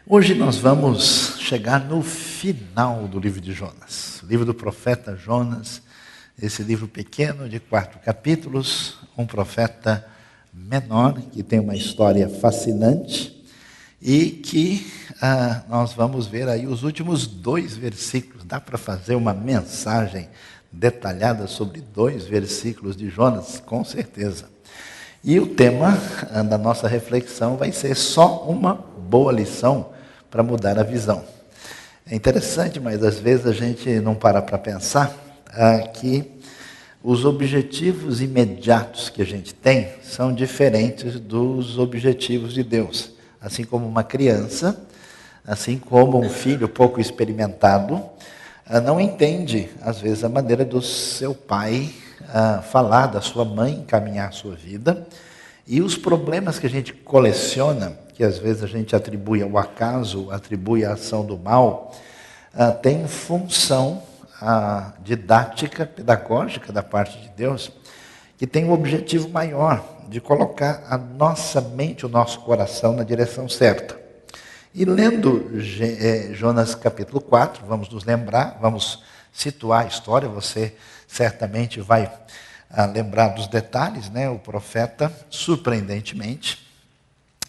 Hoje nós vamos chegar no final do livro de Jonas, o livro do profeta Jonas, esse livro pequeno de 4 capítulos, um profeta menor que tem uma história fascinante e que nós vamos ver aí os últimos 2 versículos. Dá para fazer uma mensagem detalhada sobre 2 versículos de Jonas, com certeza. E o tema da nossa reflexão vai ser só uma boa lição para mudar a visão. É interessante, mas às vezes a gente não para pensar que os objetivos imediatos que a gente tem são diferentes dos objetivos de Deus. Assim como uma criança, assim como um filho pouco experimentado, não entende, às vezes, a maneira do seu pai falar, da sua mãe encaminhar a sua vida. E os problemas que a gente coleciona, que às vezes a gente atribui ao acaso, atribui à ação do mal, tem função didática, pedagógica da parte de Deus, que tem um objetivo maior, de colocar a nossa mente, o nosso coração na direção certa. E lendo Jonas capítulo 4, vamos nos lembrar, vamos situar a história, você certamente vai lembrar dos detalhes, né? O profeta, surpreendentemente,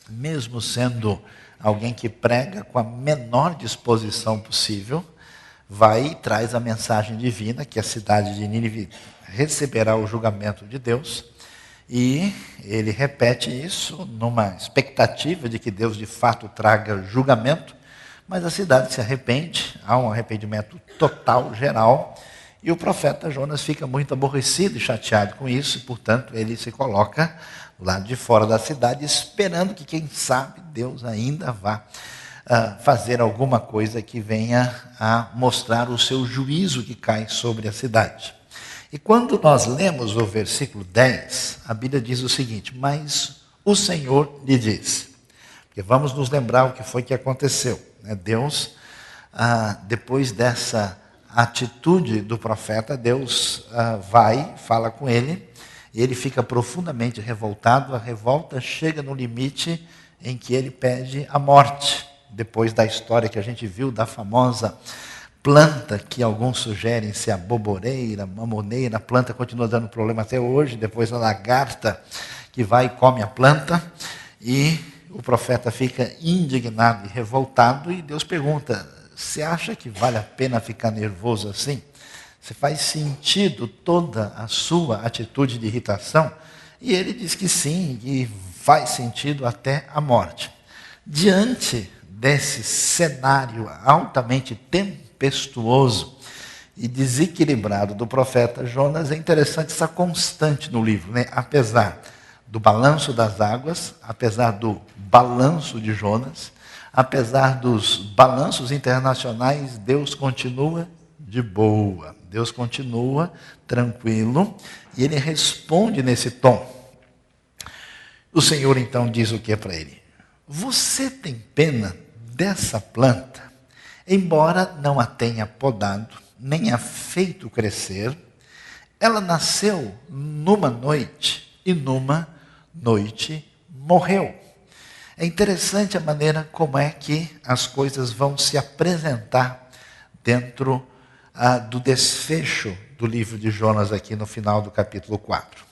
mesmo sendo alguém que prega com a menor disposição possível, vai e traz a mensagem divina que a cidade de Nínive receberá o julgamento de Deus, e ele repete isso numa expectativa de que Deus de fato traga julgamento, mas a cidade se arrepende, há um arrependimento total, geral, e o profeta Jonas fica muito aborrecido e chateado com isso, e portanto ele se coloca lá de fora da cidade, esperando que, quem sabe, Deus ainda vá fazer alguma coisa que venha a mostrar o seu juízo que cai sobre a cidade. E quando nós lemos o versículo 10, a Bíblia diz o seguinte: mas o Senhor lhe diz, porque vamos nos lembrar o que foi que aconteceu, né? Deus, depois dessa atitude do profeta, Deus fala com ele, e ele fica profundamente revoltado. A revolta chega no limite em que ele pede a morte, depois da história que a gente viu da famosa planta, que alguns sugerem ser a boboreira, mamoneira. A planta continua dando problema até hoje, depois a lagarta que vai e come a planta, e o profeta fica indignado e revoltado, e Deus pergunta: você acha que vale a pena ficar nervoso assim? Você faz sentido toda a sua atitude de irritação? E ele diz que sim, e faz sentido até a morte. Diante desse cenário altamente tempestuoso e desequilibrado do profeta Jonas, é interessante essa constante no livro, né? Apesar do balanço das águas, apesar do balanço de Jonas, apesar dos balanços internacionais, Deus continua de boa, Deus continua tranquilo, e ele responde nesse tom. O Senhor então diz o que para ele? Você tem pena dessa planta, embora não a tenha podado, nem a feito crescer? Ela nasceu numa noite, e numa noite morreu. É interessante a maneira como é que as coisas vão se apresentar dentro do desfecho do livro de Jonas, aqui no final do capítulo 4.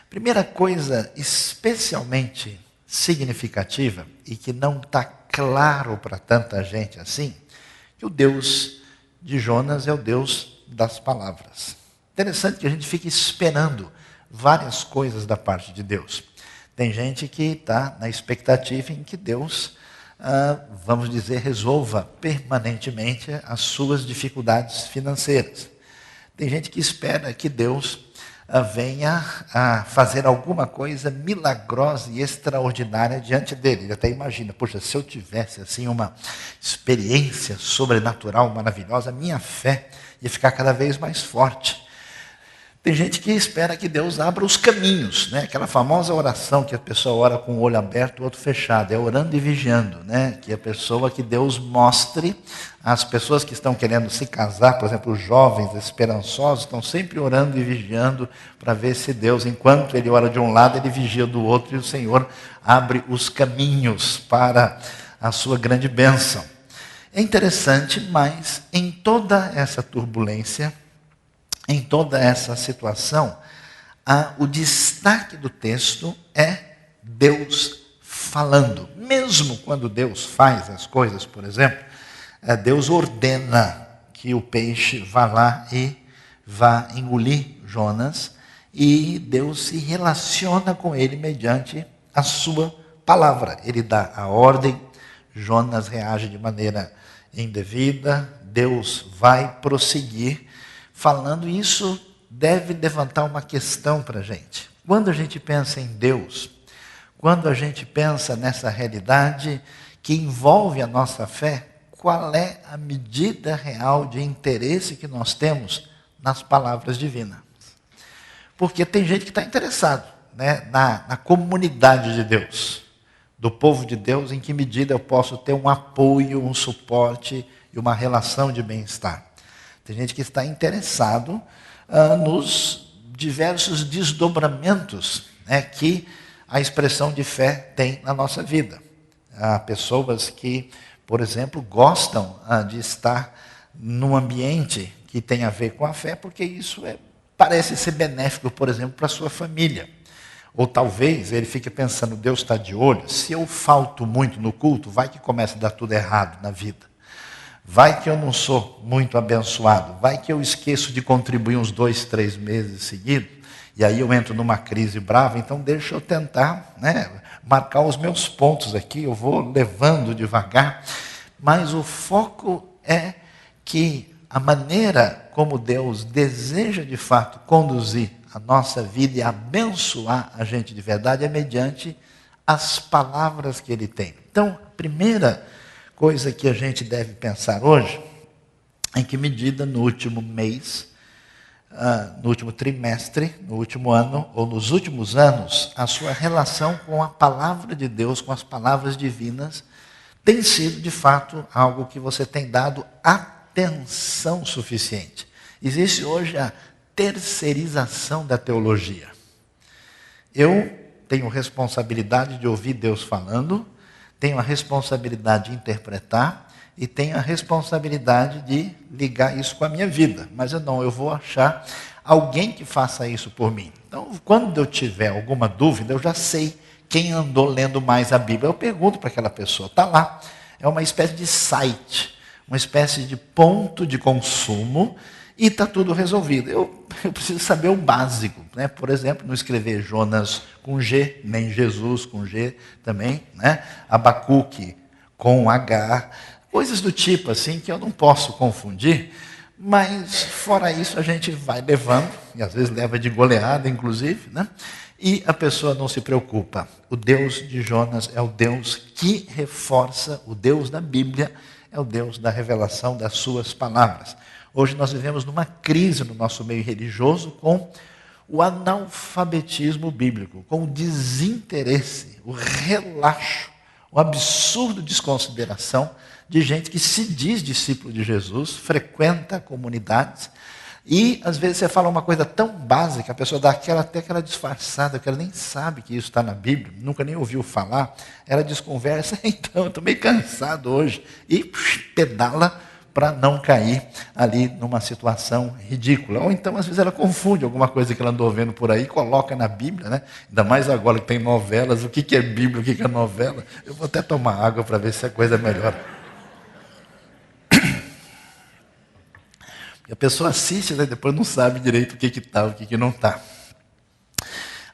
Primeira coisa especialmente significativa, e que não está claro para tanta gente assim, que o Deus de Jonas é o Deus das palavras. Interessante que a gente fica esperando várias coisas da parte de Deus. Tem gente que está na expectativa em que Deus, vamos dizer, resolva permanentemente as suas dificuldades financeiras. Tem gente que espera que Deus venha a fazer alguma coisa milagrosa e extraordinária diante dele. Ele até imagina: poxa, se eu tivesse assim uma experiência sobrenatural maravilhosa, a minha fé ia ficar cada vez mais forte. Tem gente que espera que Deus abra os caminhos, né? Aquela famosa oração que a pessoa ora com o olho aberto e o outro fechado, é orando e vigiando, né? Que a pessoa, que Deus mostre, as pessoas que estão querendo se casar, por exemplo, os jovens esperançosos, estão sempre orando e vigiando para ver se Deus, enquanto ele ora de um lado, ele vigia do outro, e o Senhor abre os caminhos para a sua grande bênção. É interessante, mas em toda essa turbulência, em toda essa situação, o destaque do texto é Deus falando. Mesmo quando Deus faz as coisas, por exemplo, Deus ordena que o peixe vá lá e vá engolir Jonas, e Deus se relaciona com ele mediante a sua palavra. Ele dá a ordem, Jonas reage de maneira indevida, Deus vai prosseguir falando. Isso deve levantar uma questão para a gente. Quando a gente pensa em Deus, quando a gente pensa nessa realidade que envolve a nossa fé, qual é a medida real de interesse que nós temos nas palavras divinas? Porque tem gente que está interessado, né, na comunidade de Deus, do povo de Deus, em que medida eu posso ter um apoio, um suporte e uma relação de bem-estar. Tem gente que está interessado nos diversos desdobramentos, né, que a expressão de fé tem na nossa vida. Há pessoas que, por exemplo, gostam de estar num ambiente que tem a ver com a fé, porque isso parece ser benéfico, por exemplo, para a sua família. Ou talvez ele fique pensando, Deus está de olho, se eu falto muito no culto, vai que começa a dar tudo errado na vida. Vai que eu não sou muito abençoado, vai que eu esqueço de contribuir uns 2, 3 meses seguidos, e aí eu entro numa crise brava, então deixa eu tentar, né, marcar os meus pontos aqui, eu vou levando devagar, mas o foco é que a maneira como Deus deseja de fato conduzir a nossa vida e abençoar a gente de verdade é mediante as palavras que Ele tem. Então, a primeira coisa que a gente deve pensar hoje, em que medida no último mês, no último trimestre, no último ano ou nos últimos anos, a sua relação com a palavra de Deus, com as palavras divinas, tem sido de fato algo que você tem dado atenção suficiente. Existe hoje a terceirização da teologia. Eu tenho responsabilidade de ouvir Deus falando, tenho a responsabilidade de interpretar e tenho a responsabilidade de ligar isso com a minha vida. Mas eu vou achar alguém que faça isso por mim. Então, quando eu tiver alguma dúvida, eu já sei quem andou lendo mais a Bíblia. Eu pergunto para aquela pessoa, está lá. É uma espécie de site, uma espécie de ponto de consumo e está tudo resolvido. Eu preciso saber o básico, né? Por exemplo, não escrever Jonas com G, nem Jesus com G também, né? Abacuque com H, coisas do tipo assim que eu não posso confundir, mas fora isso a gente vai levando, e às vezes leva de goleada inclusive, né? E a pessoa não se preocupa. O Deus de Jonas é o Deus que reforça, o Deus da Bíblia é o Deus da revelação das suas palavras. Hoje nós vivemos numa crise no nosso meio religioso com o analfabetismo bíblico, com o desinteresse, o relaxo, o absurdo desconsideração de gente que se diz discípulo de Jesus, frequenta comunidades e às vezes você fala uma coisa tão básica, a pessoa dá até aquela disfarçada, que ela nem sabe que isso está na Bíblia, nunca nem ouviu falar, ela desconversa, então eu estou meio cansado hoje, e pedala para não cair ali numa situação ridícula. Ou então, às vezes, ela confunde alguma coisa que ela andou vendo por aí, coloca na Bíblia, né? Ainda mais agora que tem novelas, o que é Bíblia, o que é novela. Eu vou até tomar água para ver se a coisa melhora. E a pessoa assiste, né? Depois não sabe direito o que está, o que não está.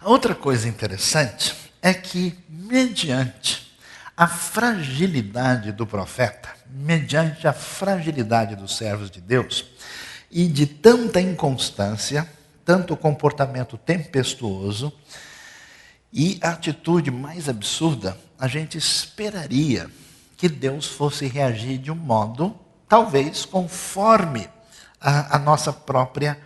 A outra coisa interessante é que, mediante a fragilidade do profeta, mediante a fragilidade dos servos de Deus e de tanta inconstância, tanto comportamento tempestuoso e a atitude mais absurda, a gente esperaria que Deus fosse reagir de um modo, talvez, conforme a nossa própria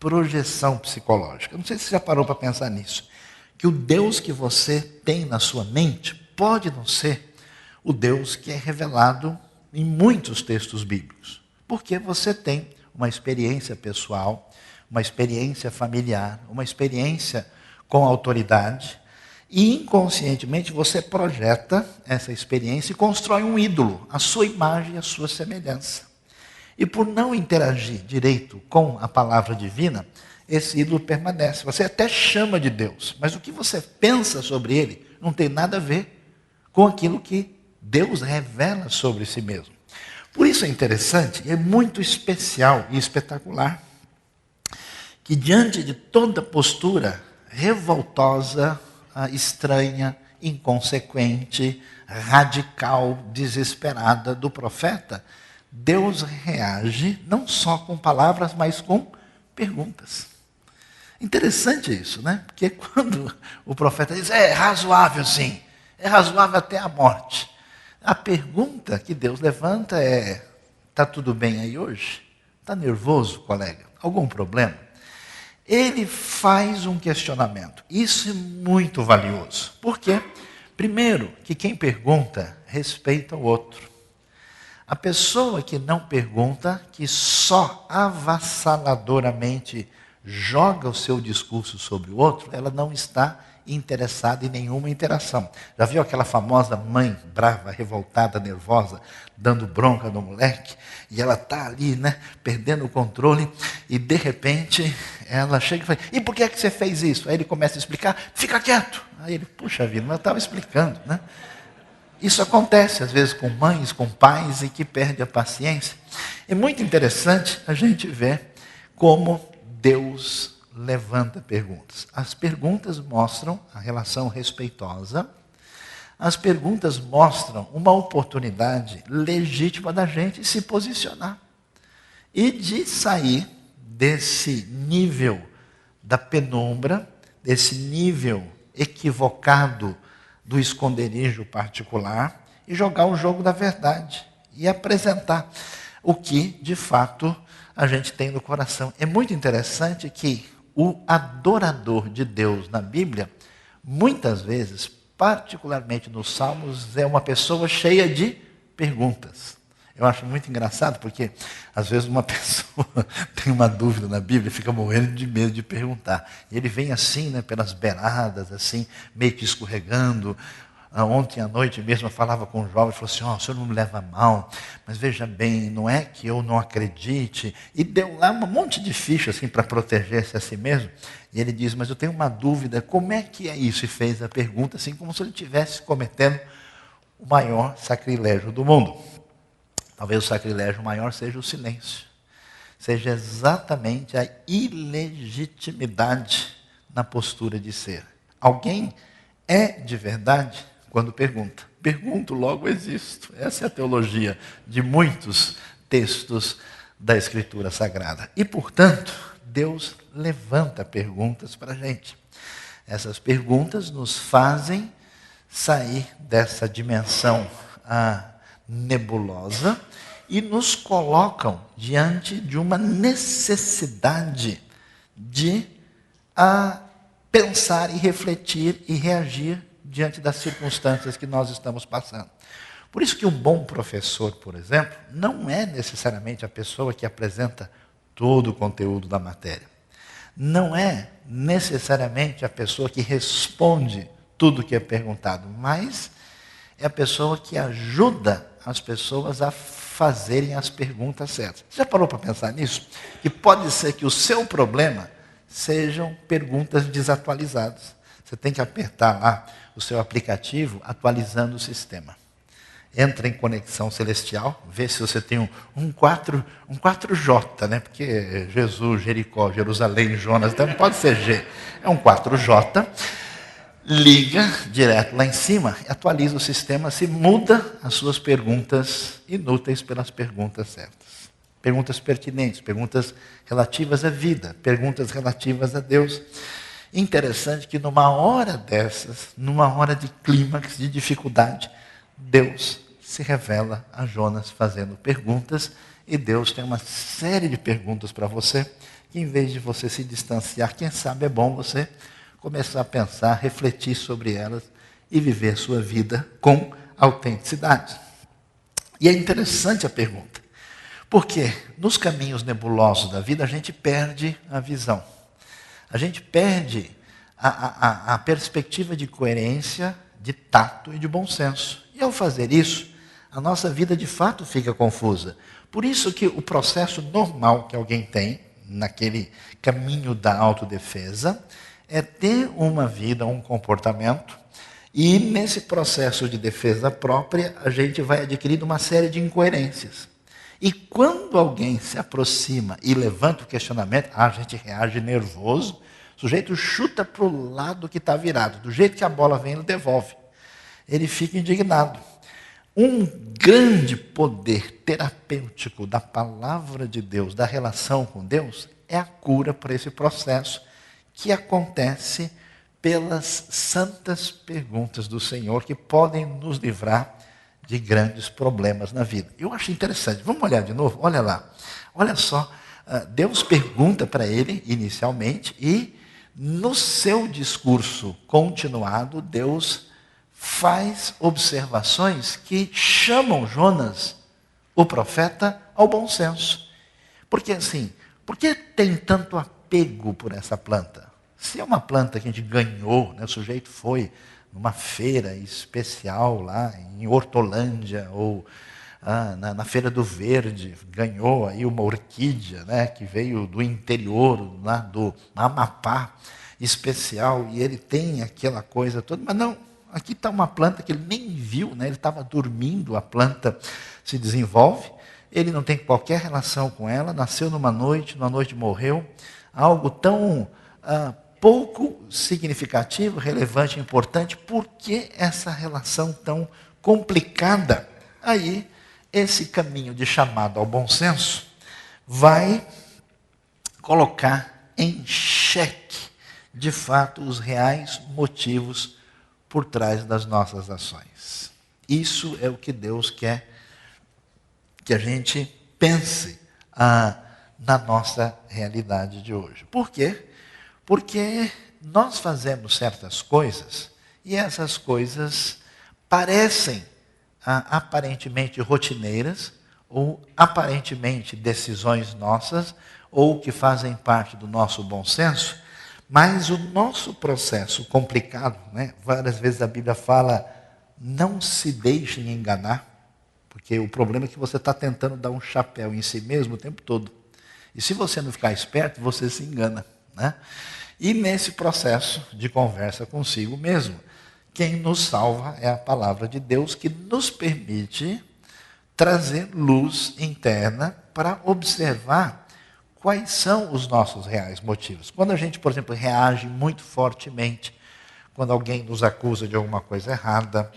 projeção psicológica. Não sei se você já parou para pensar nisso. Que o Deus que você tem na sua mente pode não ser o Deus que é revelado em muitos textos bíblicos. Porque você tem uma experiência pessoal, uma experiência familiar, uma experiência com autoridade, E inconscientemente você projeta essa experiência e constrói um ídolo, a sua imagem e a sua semelhança. E por não interagir direito com a palavra divina, esse ídolo permanece. Você até chama de Deus, mas o que você pensa sobre ele não tem nada a ver com aquilo que Deus revela sobre si mesmo. Por isso é interessante, é muito especial e espetacular, que diante de toda postura revoltosa, estranha, inconsequente, radical, desesperada do profeta, Deus reage não só com palavras, mas com perguntas. Interessante isso, né? Porque quando o profeta diz, é razoável sim, é razoável até a morte. A pergunta que Deus levanta é, está tudo bem aí hoje? Está nervoso, colega? Algum problema? Ele faz um questionamento. Isso é muito valioso. Por quê? Primeiro, que quem pergunta respeita o outro. A pessoa que não pergunta, que só avassaladoramente joga o seu discurso sobre o outro, ela não está interessada em nenhuma interação. Já viu aquela famosa mãe brava, revoltada, nervosa, dando bronca no moleque? E ela está ali, né, perdendo o controle, e de repente ela chega e fala, e por que é que você fez isso? Aí ele começa a explicar, fica quieto. Aí ele, puxa vida, mas eu estava explicando, né? Isso acontece às vezes com mães, com pais, e que perde a paciência. É muito interessante a gente ver como Deus levanta perguntas. As perguntas mostram a relação respeitosa. As perguntas mostram uma oportunidade legítima da gente se posicionar e de sair desse nível da penumbra, desse nível equivocado do esconderijo particular e jogar o jogo da verdade e apresentar o que, de fato, a gente tem no coração. É muito interessante que o adorador de Deus na Bíblia, muitas vezes, particularmente nos Salmos, é uma pessoa cheia de perguntas. Eu acho muito engraçado, porque às vezes uma pessoa tem uma dúvida na Bíblia e fica morrendo de medo de perguntar. E ele vem assim, né, pelas beiradas, assim, meio que escorregando. Ontem à noite mesmo eu falava com um jovem, falou assim, o senhor não me leva mal, mas veja bem, não é que eu não acredite. E deu lá um monte de ficha assim, para proteger-se a si mesmo. E ele diz, mas eu tenho uma dúvida, como é que é isso? E fez a pergunta assim, como se ele estivesse cometendo o maior sacrilégio do mundo. Talvez o sacrilégio maior seja o silêncio. Seja exatamente a ilegitimidade na postura de ser. Alguém é de verdade quando pergunta. Pergunto, logo existo. Essa é a teologia de muitos textos da Escritura Sagrada. E, portanto, Deus levanta perguntas para a gente. Essas perguntas nos fazem sair dessa dimensão nebulosa e nos colocam diante de uma necessidade de pensar e refletir e reagir diante das circunstâncias que nós estamos passando. Por isso que um bom professor, por exemplo, não é necessariamente a pessoa que apresenta todo o conteúdo da matéria. Não é necessariamente a pessoa que responde tudo que é perguntado, mas é a pessoa que ajuda as pessoas a fazerem as perguntas certas. Você já parou para pensar nisso? Que pode ser que o seu problema sejam perguntas desatualizadas. Você tem que apertar lá o seu aplicativo atualizando o sistema. Entra em conexão celestial, vê se você tem um 4J, né? Porque Jesus, Jericó, Jerusalém, Jonas, então não pode ser G. É um 4J. Liga direto lá em cima, atualiza o sistema, se muda as suas perguntas inúteis pelas perguntas certas. Perguntas pertinentes, perguntas relativas à vida, perguntas relativas a Deus. Interessante que numa hora dessas, numa hora de clímax, de dificuldade, Deus se revela a Jonas fazendo perguntas, e Deus tem uma série de perguntas para você, que em vez de você se distanciar, quem sabe é bom você começar a pensar, refletir sobre elas e viver a sua vida com autenticidade. E é interessante a pergunta, porque nos caminhos nebulosos da vida a gente perde a visão. A gente perde a perspectiva de coerência, de tato e de bom senso. E ao fazer isso, a nossa vida de fato fica confusa. Por isso que o processo normal que alguém tem, naquele caminho da autodefesa, é ter uma vida, um comportamento, e nesse processo de defesa própria, a gente vai adquirindo uma série de incoerências. E quando alguém se aproxima e levanta o questionamento, a gente reage nervoso, o sujeito chuta para o lado que está virado. Do jeito que a bola vem, ele devolve. Ele fica indignado. Um grande poder terapêutico da palavra de Deus, da relação com Deus, é a cura para esse processo que acontece pelas santas perguntas do Senhor, que podem nos livrar de grandes problemas na vida. Eu acho interessante. Vamos olhar de novo? Olha lá. Olha só. Deus pergunta para ele, inicialmente, e no seu discurso continuado, Deus faz observações que chamam Jonas, o profeta, ao bom senso. Porque assim, por que tem tanto apego por essa planta? Se é uma planta que a gente ganhou, né, o sujeito foi numa feira especial lá em Hortolândia, ou na Feira do Verde, ganhou aí uma orquídea, né, que veio do interior, lá do Amapá, especial, e ele tem aquela coisa toda, mas não, aqui está uma planta que ele nem viu, né, ele estava dormindo, a planta se desenvolve, ele não tem qualquer relação com ela, nasceu numa noite morreu, algo tão pouco significativo, relevante, importante. Por que essa relação tão complicada? Aí, esse caminho de chamado ao bom senso vai colocar em xeque, de fato, os reais motivos por trás das nossas ações. Isso é o que Deus quer que a gente pense na nossa realidade de hoje. Por quê? Porque nós fazemos certas coisas e essas coisas parecem aparentemente rotineiras ou aparentemente decisões nossas ou que fazem parte do nosso bom senso, mas o nosso processo complicado, né? Várias vezes a Bíblia fala, não se deixem enganar, porque o problema é que você está tentando dar um chapéu em si mesmo o tempo todo. E se você não ficar esperto, você se engana, né? E nesse processo de conversa consigo mesmo, quem nos salva é a palavra de Deus, que nos permite trazer luz interna para observar quais são os nossos reais motivos. Quando a gente, por exemplo, reage muito fortemente, quando alguém nos acusa de alguma coisa errada,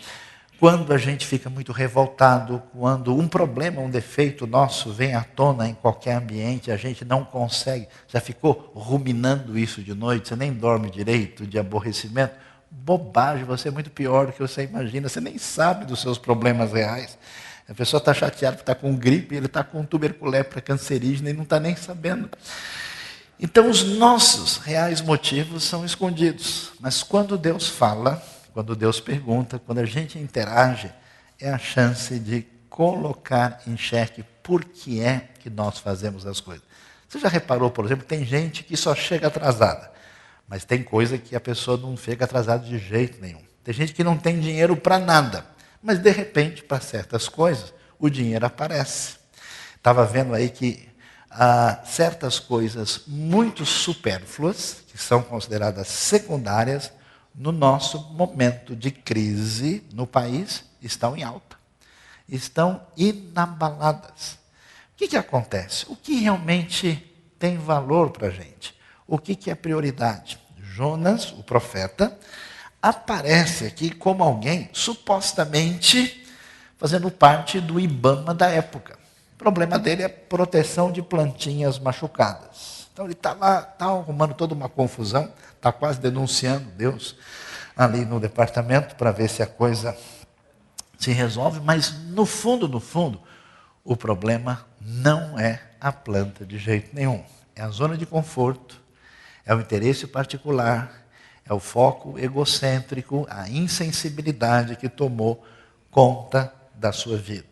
quando a gente fica muito revoltado, quando um problema, um defeito nosso vem à tona em qualquer ambiente, a gente não consegue, já ficou ruminando isso de noite, você nem dorme direito, de aborrecimento, bobagem, você é muito pior do que você imagina, você nem sabe dos seus problemas reais. A pessoa está chateada porque está com gripe, ele está com tuberculose cancerígena e não está nem sabendo. Então os nossos reais motivos são escondidos, mas quando Deus fala, quando Deus pergunta, quando a gente interage, é a chance de colocar em xeque por que é que nós fazemos as coisas. Você já reparou, por exemplo, tem gente que só chega atrasada, mas tem coisa que a pessoa não chega atrasada de jeito nenhum. Tem gente que não tem dinheiro para nada, mas de repente, para certas coisas, o dinheiro aparece. Estava vendo aí que há certas coisas muito supérfluas, que são consideradas secundárias, no nosso momento de crise no país, estão em alta. Estão inabaladas. O que acontece? O que realmente tem valor para a gente? O que é prioridade? Jonas, o profeta, aparece aqui como alguém supostamente fazendo parte do IBAMA da época. O problema dele é proteção de plantinhas machucadas. Então ele está lá, está arrumando toda uma confusão, está quase denunciando Deus ali no departamento para ver se a coisa se resolve, mas no fundo, o problema não é a planta de jeito nenhum. É a zona de conforto, é o interesse particular, é o foco egocêntrico, a insensibilidade que tomou conta da sua vida.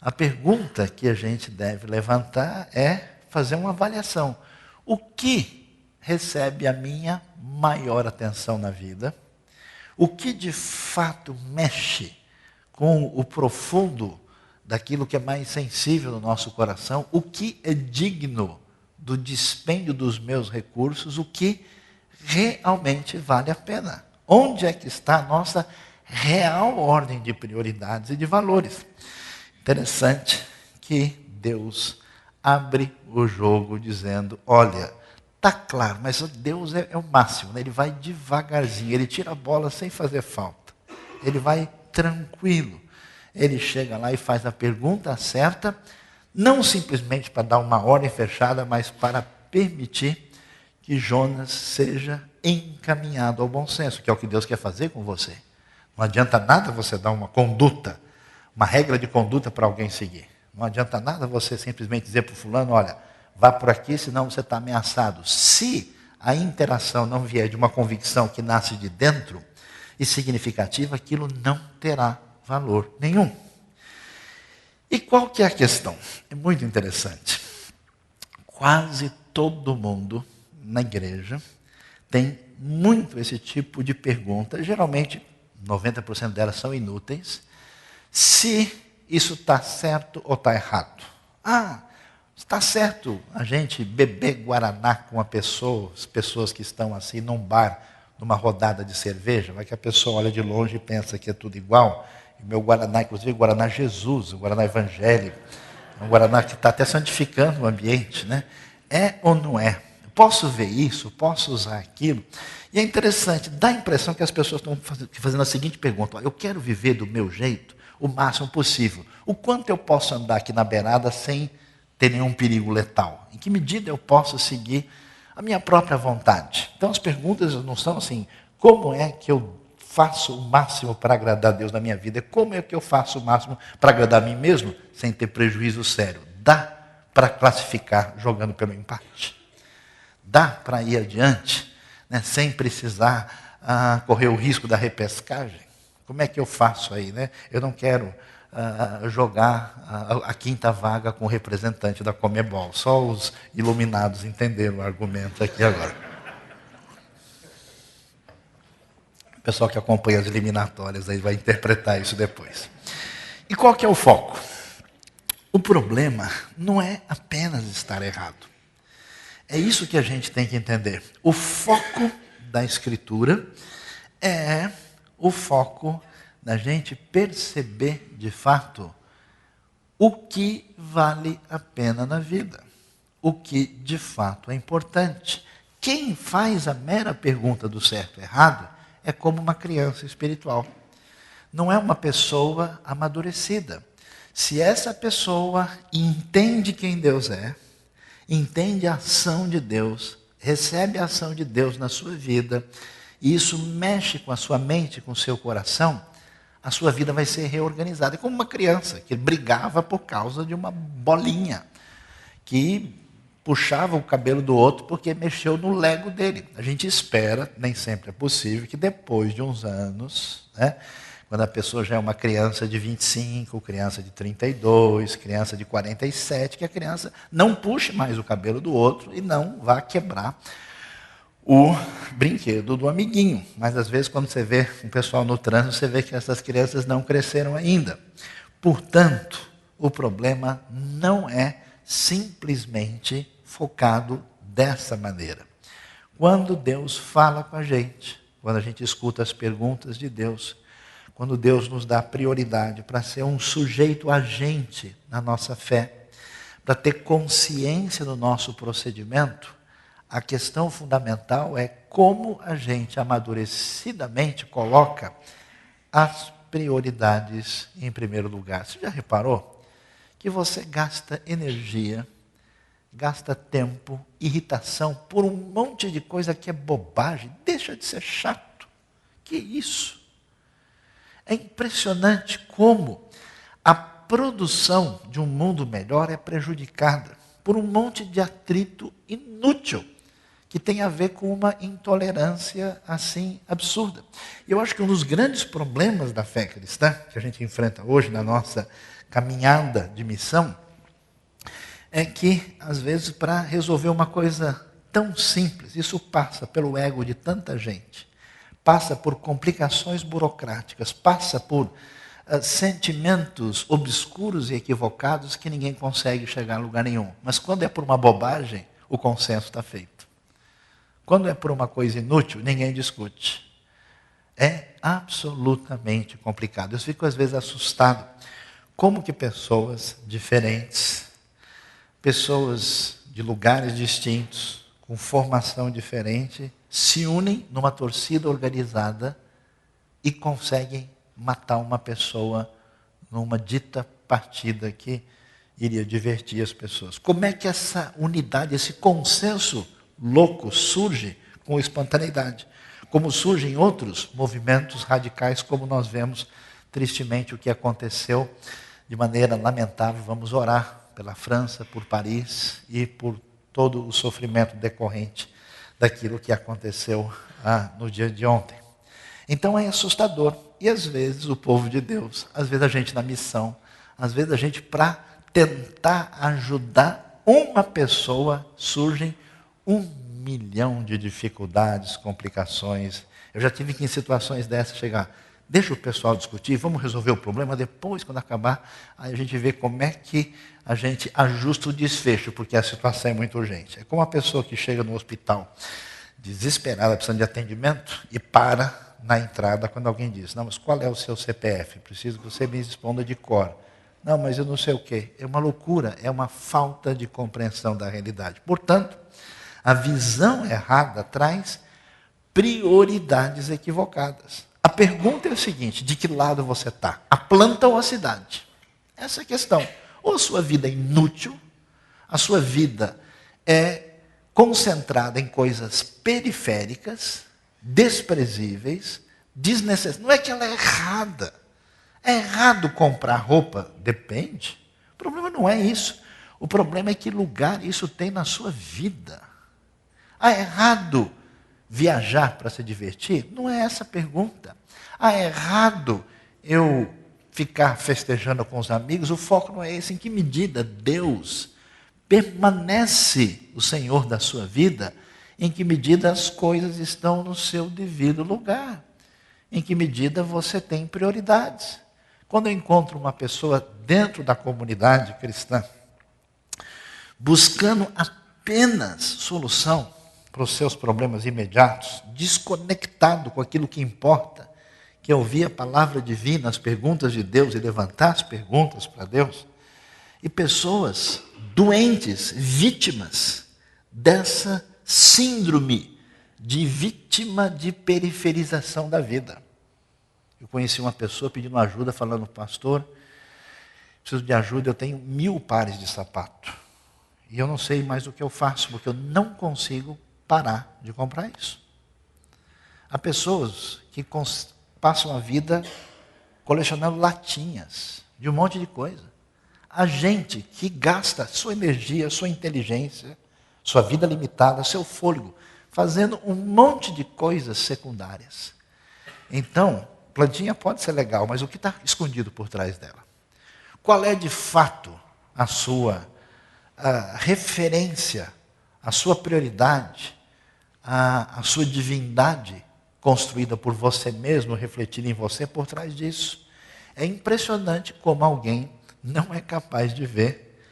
A pergunta que a gente deve levantar é fazer uma avaliação. O que recebe a minha maior atenção na vida, o que de fato mexe com o profundo daquilo que é mais sensível no nosso coração, o que é digno do dispêndio dos meus recursos, o que realmente vale a pena. Onde é que está a nossa real ordem de prioridades e de valores? Interessante que Deus abre o jogo dizendo, olha, está claro, mas Deus é o máximo, né? Ele vai devagarzinho, ele tira a bola sem fazer falta. Ele vai tranquilo. Ele chega lá e faz a pergunta certa, não simplesmente para dar uma ordem fechada, mas para permitir que Jonas seja encaminhado ao bom senso, que é o que Deus quer fazer com você. Não adianta nada você dar uma conduta, uma regra de conduta para alguém seguir. Não adianta nada você simplesmente dizer para o fulano, olha, vá por aqui, senão você está ameaçado. Se a interação não vier de uma convicção que nasce de dentro e significativa, aquilo não terá valor nenhum. E qual que é a questão? É muito interessante. Quase todo mundo na igreja tem muito esse tipo de pergunta. Geralmente, 90% delas são inúteis. Se isso está certo ou está errado? Está certo a gente beber guaraná com as pessoas que estão assim num bar, numa rodada de cerveja, vai que a pessoa olha de longe e pensa que é tudo igual. E o meu guaraná, inclusive, Guaraná Jesus, o Guaraná evangélico, é um Guaraná que está até santificando o ambiente, né? É ou não é? Posso ver isso? Posso usar aquilo? E é interessante, dá a impressão que as pessoas estão fazendo a seguinte pergunta, eu quero viver do meu jeito o máximo possível. O quanto eu posso andar aqui na beirada sem ter nenhum perigo letal? Em que medida eu posso seguir a minha própria vontade? Então as perguntas não são assim, como é que eu faço o máximo para agradar a Deus na minha vida? Como é que eu faço o máximo para agradar a mim mesmo sem ter prejuízo sério? Dá para classificar jogando pelo empate? Dá para ir adiante, né, sem precisar correr o risco da repescagem? Como é que eu faço aí, né? Eu não quero jogar a quinta vaga com o representante da Comebol. Só os iluminados entenderam o argumento aqui agora. O pessoal que acompanha as eliminatórias aí vai interpretar isso depois. E qual que é o foco? O problema não é apenas estar errado. É isso que a gente tem que entender. O foco da Escritura é o foco da gente perceber, de fato, o que vale a pena na vida. O que, de fato, é importante. Quem faz a mera pergunta do certo e errado é como uma criança espiritual. Não é uma pessoa amadurecida. Se essa pessoa entende quem Deus é, entende a ação de Deus, recebe a ação de Deus na sua vida, e isso mexe com a sua mente, com o seu coração, a sua vida vai ser reorganizada. É como uma criança que brigava por causa de uma bolinha, que puxava o cabelo do outro porque mexeu no Lego dele. A gente espera, nem sempre é possível, que depois de uns anos, né, quando a pessoa já é uma criança de 25, criança de 32, criança de 47, que a criança não puxe mais o cabelo do outro e não vá quebrar o brinquedo do amiguinho. Mas às vezes quando você vê um pessoal no trânsito, você vê que essas crianças não cresceram ainda. Portanto, o problema não é simplesmente focado dessa maneira. Quando Deus fala com a gente, quando a gente escuta as perguntas de Deus, quando Deus nos dá prioridade para ser um sujeito agente na nossa fé, para ter consciência do nosso procedimento, a questão fundamental é como a gente amadurecidamente coloca as prioridades em primeiro lugar. Você já reparou que você gasta energia, gasta tempo, irritação por um monte de coisa que é bobagem? Deixa de ser chato. Que isso? É impressionante como a produção de um mundo melhor é prejudicada por um monte de atrito inútil, que tem a ver com uma intolerância assim absurda. Eu acho que um dos grandes problemas da fé cristã, que a gente enfrenta hoje na nossa caminhada de missão, é que, às vezes, para resolver uma coisa tão simples, isso passa pelo ego de tanta gente, passa por complicações burocráticas, passa por sentimentos obscuros e equivocados que ninguém consegue chegar a lugar nenhum. Mas quando é por uma bobagem, o consenso está feito. Quando é por uma coisa inútil, ninguém discute. É absolutamente complicado. Eu fico às vezes assustado como que pessoas diferentes, pessoas de lugares distintos, com formação diferente, se unem numa torcida organizada e conseguem matar uma pessoa numa dita partida que iria divertir as pessoas. Como é que essa unidade, esse consenso louco surge com espontaneidade? Como surgem outros movimentos radicais, como nós vemos tristemente o que aconteceu de maneira lamentável. Vamos orar pela França, por Paris e por todo o sofrimento decorrente daquilo que aconteceu no dia de ontem. Então é assustador. E às vezes o povo de Deus, às vezes a gente na missão, às vezes a gente para tentar ajudar uma pessoa, surgem 1.000.000 de dificuldades, complicações. Eu já tive que em situações dessas chegar, deixa o pessoal discutir, vamos resolver o problema, depois quando acabar, aí a gente vê como é que a gente ajusta o desfecho, porque a situação é muito urgente. É como uma pessoa que chega no hospital desesperada, precisando de atendimento, e para na entrada quando alguém diz, não, mas qual é o seu CPF? Preciso que você me responda de cor. Não, mas eu não sei o quê. É uma loucura, é uma falta de compreensão da realidade. Portanto, a visão errada traz prioridades equivocadas. A pergunta é a seguinte, de que lado você está? A planta ou a cidade? Essa é a questão. Ou a sua vida é inútil, a sua vida é concentrada em coisas periféricas, desprezíveis, desnecessárias. Não é que ela é errada. É errado comprar roupa? Depende. O problema não é isso. O problema é que lugar isso tem na sua vida. É errado viajar para se divertir? Não é essa a pergunta. É errado eu ficar festejando com os amigos? O foco não é esse. Em que medida Deus permanece o Senhor da sua vida? Em que medida as coisas estão no seu devido lugar? Em que medida você tem prioridades? Quando eu encontro uma pessoa dentro da comunidade cristã, buscando apenas solução para os seus problemas imediatos, desconectado com aquilo que importa, que é ouvir a palavra divina, as perguntas de Deus e levantar as perguntas para Deus, e pessoas doentes, vítimas dessa síndrome de vítima de periferização da vida. Eu conheci uma pessoa pedindo ajuda, falando, pastor, preciso de ajuda, eu tenho 1000 pares de sapato. E eu não sei mais o que eu faço, porque eu não consigo parar de comprar isso. Há pessoas que passam a vida colecionando latinhas de um monte de coisa. Há gente que gasta sua energia, sua inteligência, sua vida limitada, seu fôlego, fazendo um monte de coisas secundárias. Então, plantinha pode ser legal, mas o que está escondido por trás dela? Qual é de fato a sua referência, a sua prioridade, a sua divindade construída por você mesmo, refletida em você por trás disso? É impressionante como alguém não é capaz de ver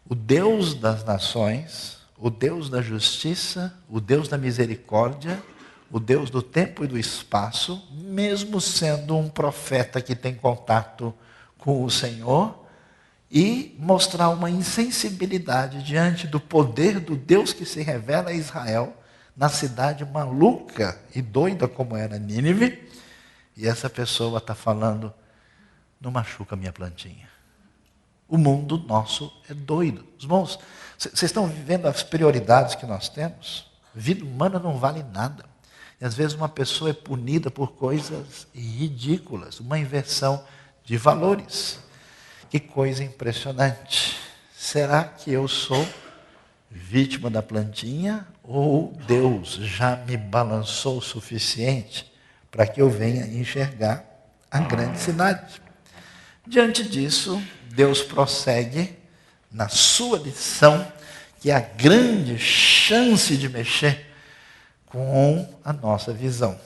o Deus das nações, o Deus da justiça, o Deus da misericórdia, o Deus do tempo e do espaço, mesmo sendo um profeta que tem contato com o Senhor, e mostrar uma insensibilidade diante do poder do Deus que se revela a Israel, na cidade maluca e doida como era Nínive, e essa pessoa está falando, não machuca a minha plantinha. O mundo nosso é doido. Irmãos, vocês estão vivendo as prioridades que nós temos? Vida humana não vale nada. E às vezes uma pessoa é punida por coisas ridículas, uma inversão de valores. Que coisa impressionante. Será que eu sou vítima da plantinha ou Deus já me balançou o suficiente para que eu venha enxergar a grande cidade? Diante disso, Deus prossegue na sua lição, que é a grande chance de mexer com a nossa visão.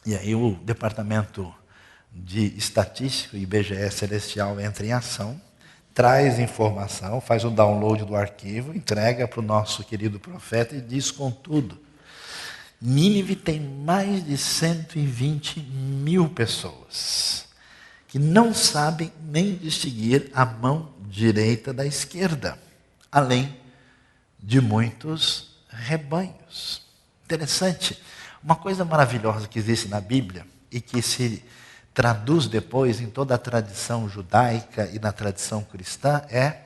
E aí o Departamento de Estatística, IBGE Celestial, entra em ação, traz informação, faz o download do arquivo, entrega para o nosso querido profeta e diz contudo, Nínive tem mais de 120 mil pessoas que não sabem nem distinguir a mão direita da esquerda, além de muitos rebanhos. Interessante. Uma coisa maravilhosa que existe na Bíblia e que se traduz depois em toda a tradição judaica e na tradição cristã é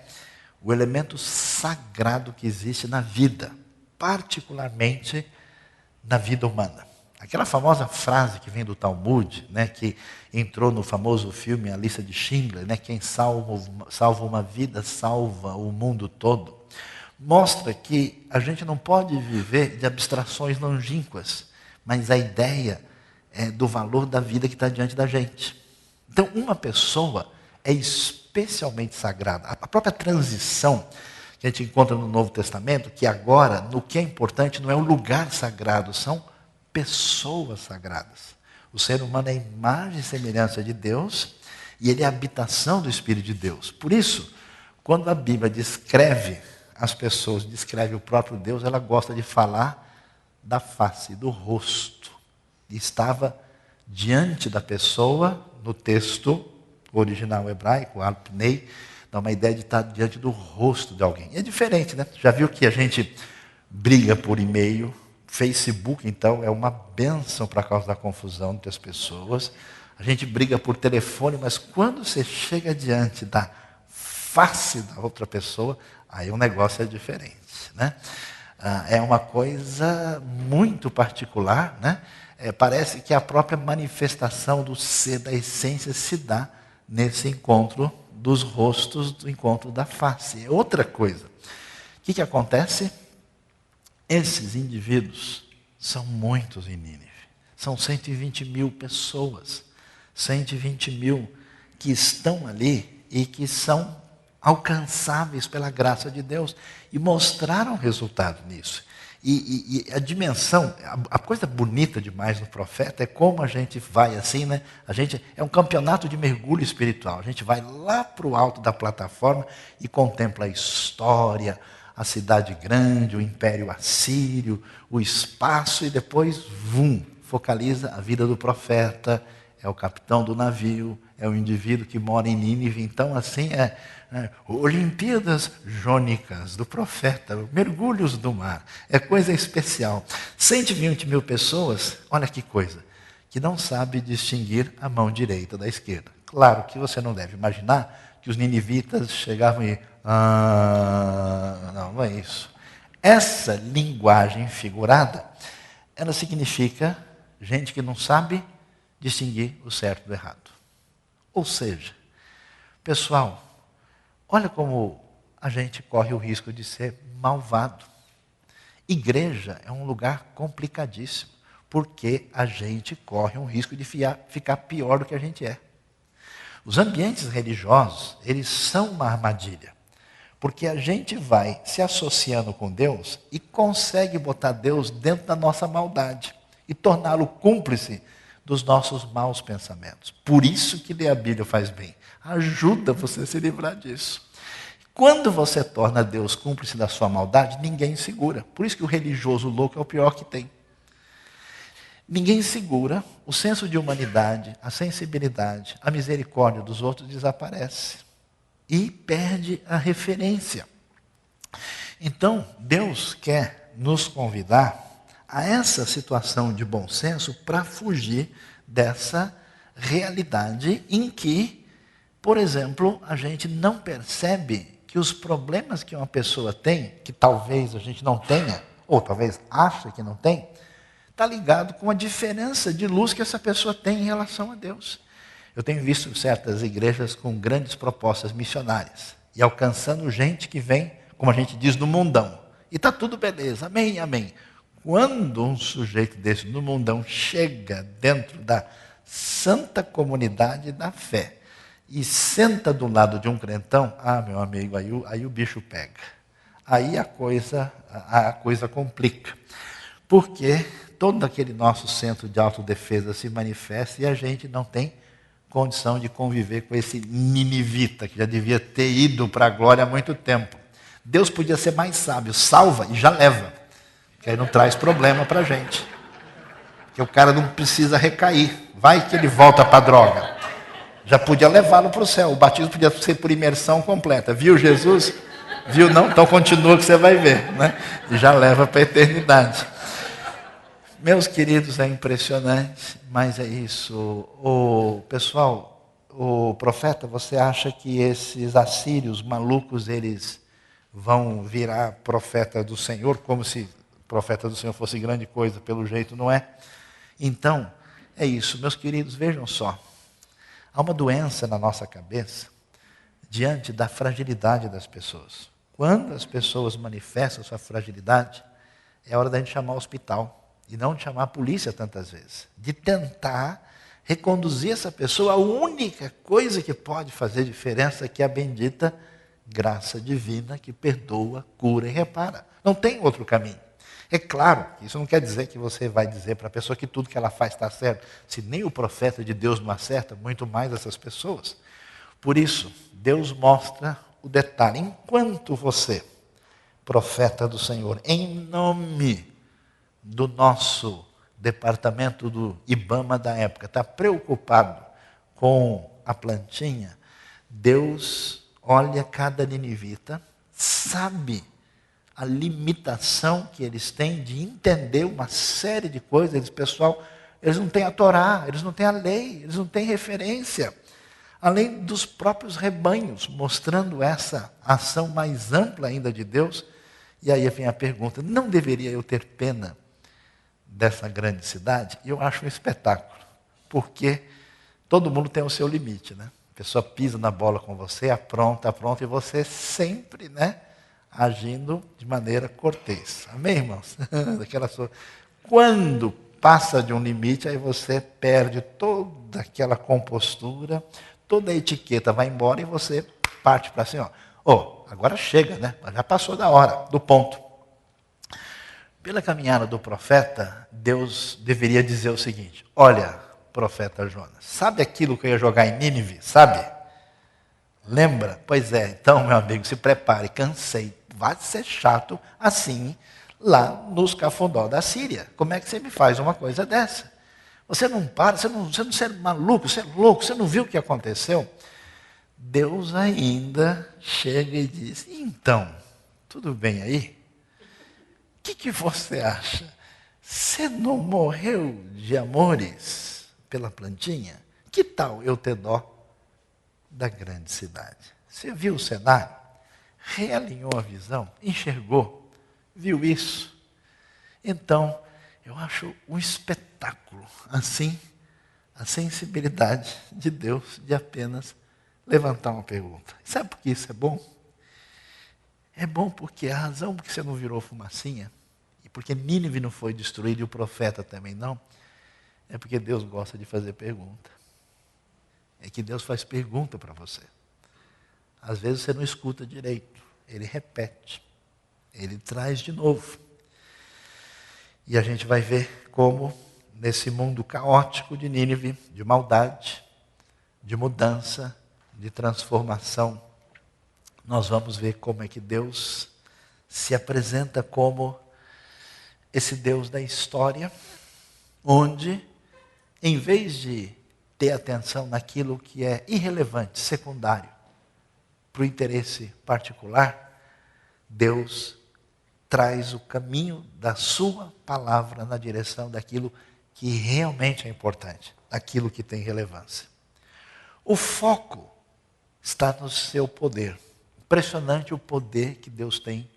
o elemento sagrado que existe na vida, particularmente na vida humana. Aquela famosa frase que vem do Talmud, né, que entrou no famoso filme A Lista de Schindler, né, quem salva uma vida salva o mundo todo, mostra que a gente não pode viver de abstrações longínquas, mas a ideia é do valor da vida que está diante da gente. Então, uma pessoa é especialmente sagrada. A própria transição que a gente encontra no Novo Testamento, que agora, no que é importante, não é o lugar sagrado, são pessoas sagradas. O ser humano é a imagem e semelhança de Deus e ele é a habitação do Espírito de Deus. Por isso, quando a Bíblia descreve as pessoas, descreve o próprio Deus, ela gosta de falar da face, do rosto. E estava diante da pessoa, no texto original hebraico, alpnei, dá uma ideia de estar diante do rosto de alguém. E é diferente, né? Já viu que a gente briga por e-mail, Facebook, então, é uma bênção para causa da confusão entre as pessoas. A gente briga por telefone, mas quando você chega diante da face da outra pessoa, aí o negócio é diferente, né? É uma coisa muito particular, né? Parece que a própria manifestação do ser, da essência, se dá nesse encontro dos rostos, do encontro da face. É outra coisa. O que acontece? Esses indivíduos são muitos em Nínive. São 120 mil pessoas. 120 mil que estão ali e que são alcançáveis pela graça de Deus e mostraram resultado nisso. E a dimensão, a coisa bonita demais no profeta é como a gente vai assim, né? A gente é um campeonato de mergulho espiritual. A gente vai lá para o alto da plataforma e contempla a história, a cidade grande, o império assírio, o espaço e depois, focaliza a vida do profeta, é o capitão do navio, é o indivíduo que mora em Nínive. Então, assim, Olimpíadas jônicas do profeta, mergulhos do mar, é coisa especial. 120 mil pessoas, olha que coisa, que não sabe distinguir a mão direita da esquerda. Claro que você não deve imaginar que os ninivitas chegavam e... não é isso. Essa linguagem figurada, ela significa gente que não sabe distinguir o certo do errado. Ou seja, pessoal, olha como a gente corre o risco de ser malvado. Igreja é um lugar complicadíssimo, porque a gente corre um risco de ficar pior do que a gente é. Os ambientes religiosos, eles são uma armadilha, porque a gente vai se associando com Deus e consegue botar Deus dentro da nossa maldade e torná-lo cúmplice dos nossos maus pensamentos. Por isso que ler a Bíblia faz bem. Ajuda você a se livrar disso. Quando você torna Deus cúmplice da sua maldade, ninguém segura. Por isso que o religioso louco é o pior que tem. Ninguém segura, o senso de humanidade, a sensibilidade, a misericórdia dos outros desaparece. E perde a referência. Então, Deus quer nos convidar a essa situação de bom senso para fugir dessa realidade em que, por exemplo, a gente não percebe que os problemas que uma pessoa tem, que talvez a gente não tenha, ou talvez acha que não tem, está ligado com a diferença de luz que essa pessoa tem em relação a Deus. Eu tenho visto certas igrejas com grandes propostas missionárias e alcançando gente que vem, como a gente diz, no mundão. E está tudo beleza, amém, amém. Quando um sujeito desse no mundão chega dentro da santa comunidade da fé e senta do lado de um crentão, meu amigo, aí o bicho pega. aí a coisa complica. Porque todo aquele nosso centro de autodefesa se manifesta e a gente não tem condição de conviver com esse ninivita, que já devia ter ido para a glória há muito tempo. Deus podia ser mais sábio, salva e já leva, que aí não traz problema para a gente. Porque o cara não precisa recair, vai que ele volta para a droga. Já podia levá-lo para o céu, o batismo podia ser por imersão completa. Viu Jesus? Viu não? Então continua que você vai ver, né? E já leva para a eternidade. Meus queridos, é impressionante, mas é isso. Pessoal, o profeta, você acha que esses assírios malucos, eles vão virar profeta do Senhor, como se profeta do Senhor fosse grande coisa, pelo jeito não é? Então, é isso. Meus queridos, vejam só. Há uma doença na nossa cabeça diante da fragilidade das pessoas. Quando as pessoas manifestam sua fragilidade, é hora da gente chamar o hospital. E não de chamar a polícia tantas vezes. De tentar reconduzir essa pessoa à única coisa que pode fazer diferença, que é a bendita graça divina que perdoa, cura e repara. Não tem outro caminho. É claro, isso não quer dizer que você vai dizer para a pessoa que tudo que ela faz está certo. Se nem o profeta de Deus não acerta, muito mais essas pessoas. Por isso, Deus mostra o detalhe. Enquanto você, profeta do Senhor, em nome do nosso departamento do IBAMA da época, está preocupado com a plantinha, Deus olha cada ninivita, sabe a limitação que eles têm de entender uma série de coisas. Pessoal, eles não têm a Torá, eles não têm a lei, eles não têm referência. Além dos próprios rebanhos, mostrando essa ação mais ampla ainda de Deus. E aí vem a pergunta, não deveria eu ter pena dessa grande cidade? E eu acho um espetáculo, porque todo mundo tem o seu limite, né? A pessoa pisa na bola com você, apronta, e você sempre, né, agindo de maneira cortês. Amém, irmãos? Quando passa de um limite, aí você perde toda aquela compostura, toda a etiqueta vai embora e você parte para assim, agora chega, né? Já passou da hora, do ponto. Pela caminhada do profeta, Deus deveria dizer o seguinte: olha, profeta Jonas, sabe aquilo que eu ia jogar em Nínive? Sabe? Lembra? Pois é, então, meu amigo, se prepare, cansei. Vai ser chato assim lá nos cafundó da Síria. Como é que você me faz uma coisa dessa? Você não para, você não é maluco, você é louco, você não viu o que aconteceu? Deus ainda chega e diz: então, tudo bem aí? O que você acha? Você não morreu de amores pela plantinha? Que tal eu ter dó da grande cidade? Você viu o cenário? Realinhou a visão? Enxergou? Viu isso? Então, eu acho um espetáculo, assim, a sensibilidade de Deus de apenas levantar uma pergunta. Sabe por que isso é bom? É bom porque a razão por que você não virou fumacinha, e porque Nínive não foi destruída e o profeta também não, é porque Deus gosta de fazer pergunta. É que Deus faz pergunta para você. Às vezes você não escuta direito, Ele repete, Ele traz de novo. E a gente vai ver como, nesse mundo caótico de Nínive, de maldade, de mudança, de transformação, nós vamos ver como é que Deus se apresenta como esse Deus da história, onde, em vez de ter atenção naquilo que é irrelevante, secundário, para o interesse particular, Deus traz o caminho da sua palavra na direção daquilo que realmente é importante, daquilo que tem relevância. O foco está no seu poder. Impressionante o poder que Deus tem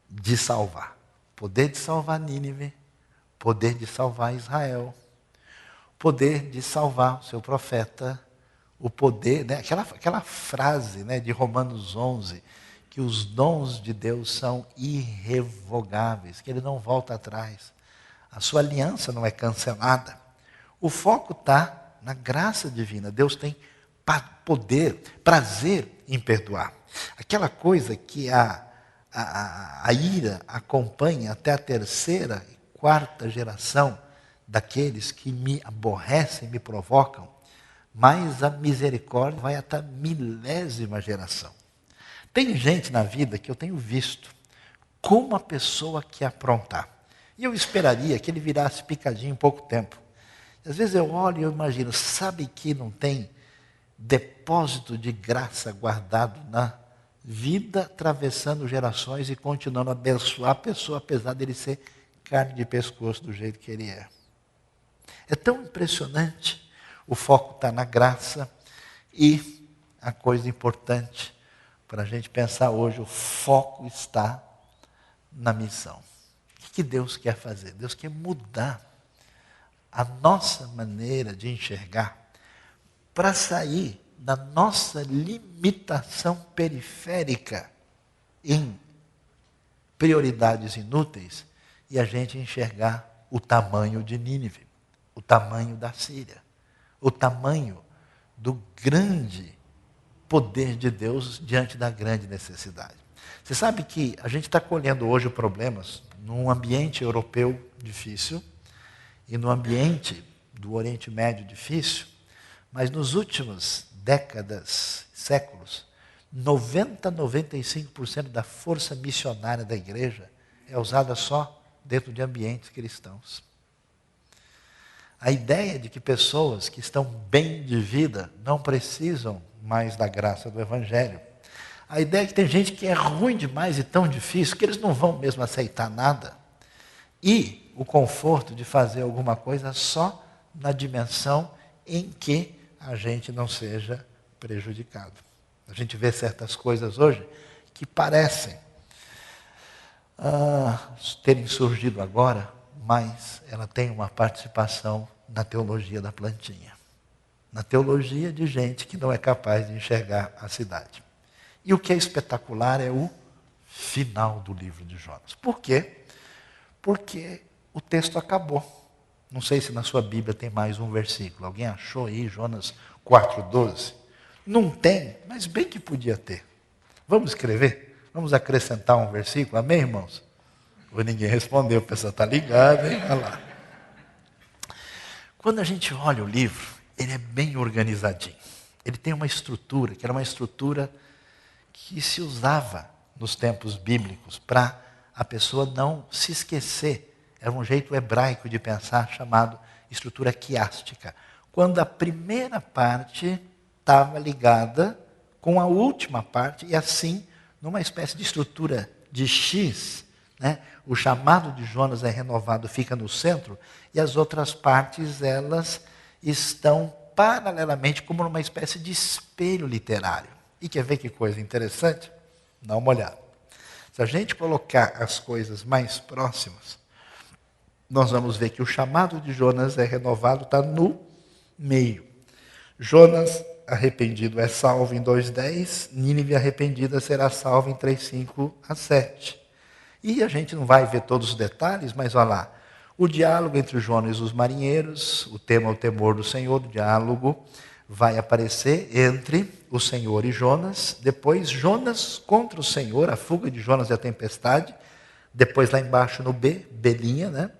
de salvar. Poder de salvar Nínive, poder de salvar Israel, poder de salvar o seu profeta, o poder, né, aquela frase, né, de Romanos 11, que os dons de Deus são irrevogáveis, que Ele não volta atrás. A sua aliança não é cancelada. O foco está na graça divina. Deus tem poder, prazer em perdoar. Aquela coisa que a ira acompanha até a terceira e quarta geração daqueles que me aborrecem, me provocam, mais a misericórdia vai até a milésima geração. Tem gente na vida que eu tenho visto como a pessoa que aprontar. E eu esperaria que ele virasse picadinho em pouco tempo. Às vezes eu olho e eu imagino, sabe que não tem depósito de graça guardado na vida, atravessando gerações e continuando a abençoar a pessoa, apesar dele ser carne de pescoço do jeito que ele é. É tão impressionante. O foco está na graça e a coisa importante para a gente pensar hoje, o foco está na missão. O que Deus quer fazer? Deus quer mudar a nossa maneira de enxergar para sair da nossa limitação periférica em prioridades inúteis e a gente enxergar o tamanho de Nínive, o tamanho da Síria, o tamanho do grande poder de Deus diante da grande necessidade. Você sabe que a gente está colhendo hoje problemas num ambiente europeu difícil e no ambiente do Oriente Médio difícil, mas nos últimos décadas, séculos, 95% da força missionária da igreja é usada só dentro de ambientes cristãos. A ideia de que pessoas que estão bem de vida não precisam mais da graça do Evangelho. A ideia é que tem gente que é ruim demais e tão difícil que eles não vão mesmo aceitar nada. E o conforto de fazer alguma coisa só na dimensão em que a gente não seja prejudicado. A gente vê certas coisas hoje que parecem terem surgido agora, mas ela tem uma participação na teologia da plantinha. Na teologia de gente que não é capaz de enxergar a cidade. E o que é espetacular é o final do livro de Jonas. Por quê? Porque o texto acabou. Não sei se na sua Bíblia tem mais um versículo. Alguém achou aí Jonas 4,12? Não tem, mas bem que podia ter. Vamos escrever? Vamos acrescentar um versículo? Amém, irmãos? Ou ninguém respondeu, o pessoal está ligado, hein? Olha lá. Quando a gente olha o livro, ele é bem organizadinho. Ele tem uma estrutura, que era uma estrutura que se usava nos tempos bíblicos para a pessoa não se esquecer. Era um jeito hebraico de pensar chamado estrutura quiástica. Quando a primeira parte estava ligada com a última parte e assim, numa espécie de estrutura de X, né? O chamado de Jonas é renovado, fica no centro, e as outras partes, elas estão paralelamente como numa espécie de espelho literário. E quer ver que coisa interessante? Dá uma olhada. Se a gente colocar as coisas mais próximas, nós vamos ver que o chamado de Jonas é renovado, está no meio. Jonas arrependido é salvo em 2,10, Nínive arrependida será salva em 3,5 a 7. E a gente não vai ver todos os detalhes, mas olha lá, o diálogo entre Jonas e os marinheiros, o tema é o temor do Senhor, o diálogo vai aparecer entre o Senhor e Jonas, depois Jonas contra o Senhor, a fuga de Jonas e a tempestade, depois lá embaixo no B, Belinha, né?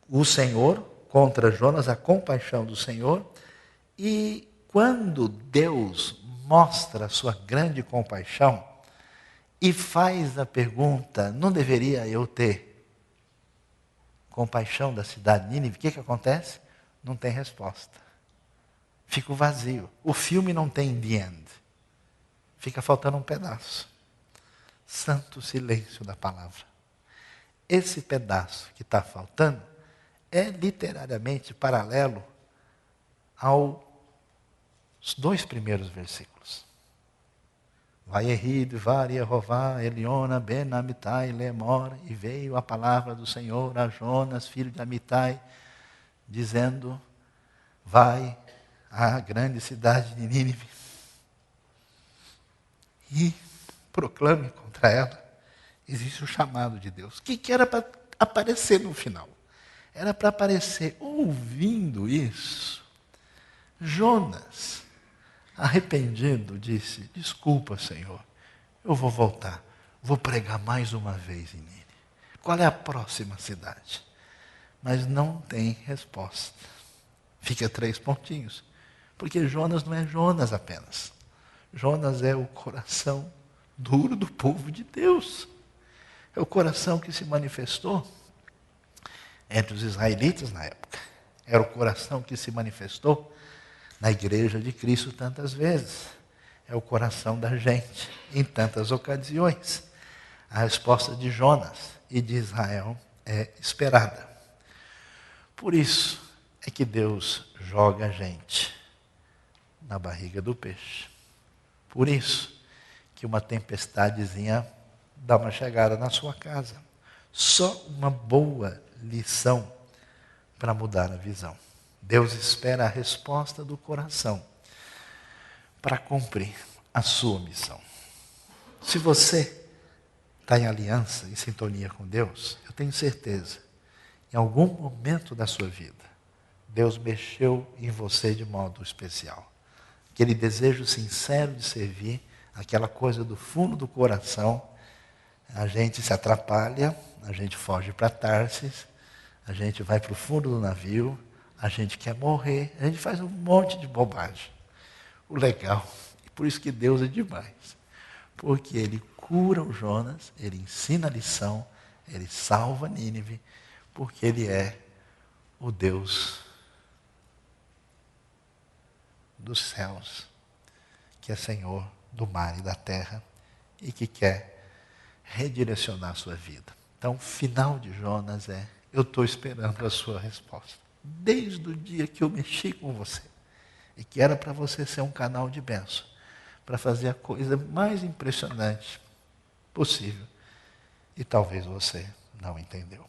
O Senhor contra Jonas, a compaixão do Senhor, e quando Deus mostra a sua grande compaixão e faz a pergunta, não deveria eu ter compaixão da cidade de Nínive? O que acontece? Não tem resposta. Fica o vazio. O filme não tem the end. Fica faltando um pedaço. Santo silêncio da palavra. Esse pedaço que está faltando é literariamente paralelo aos 2 primeiros versículos. Vaierid, var Yehová, Eliona, ben Amitai, Lemor, e veio a palavra do Senhor a Jonas, filho de Amitai, dizendo, vai à grande cidade de Nínive e proclame contra ela. Existe o chamado de Deus. O que era para aparecer no final? Era para aparecer, ouvindo isso, Jonas, arrependido, disse, desculpa, Senhor, eu vou voltar. Vou pregar mais uma vez em Nínive. Qual é a próxima cidade? Mas não tem resposta. Fica 3 pontinhos. Porque Jonas não é Jonas apenas. Jonas é o coração duro do povo de Deus. É o coração que se manifestou entre os israelitas na época. Era o coração que se manifestou na igreja de Cristo tantas vezes. É o coração da gente em tantas ocasiões. A resposta de Jonas e de Israel é esperada. Por isso é que Deus joga a gente na barriga do peixe. Por isso que uma tempestadezinha dá uma chegada na sua casa. Só uma boa lição para mudar a visão. Deus espera a resposta do coração para cumprir a sua missão. Se você está em aliança, em sintonia com Deus, eu tenho certeza, em algum momento da sua vida, Deus mexeu em você de modo especial. Aquele desejo sincero de servir, aquela coisa do fundo do coração, a gente se atrapalha, a gente foge para Tarsis, a gente vai para o fundo do navio, a gente quer morrer, a gente faz um monte de bobagem. O legal, e por isso que Deus é demais, porque Ele cura o Jonas, Ele ensina a lição, Ele salva Nínive, porque Ele é o Deus dos céus, que é Senhor do mar e da terra, e que quer redirecionar a sua vida. Então, o final de Jonas é: eu estou esperando a sua resposta. Desde o dia que eu mexi com você, e que era para você ser um canal de bênção, para fazer a coisa mais impressionante possível. E talvez você não entendeu.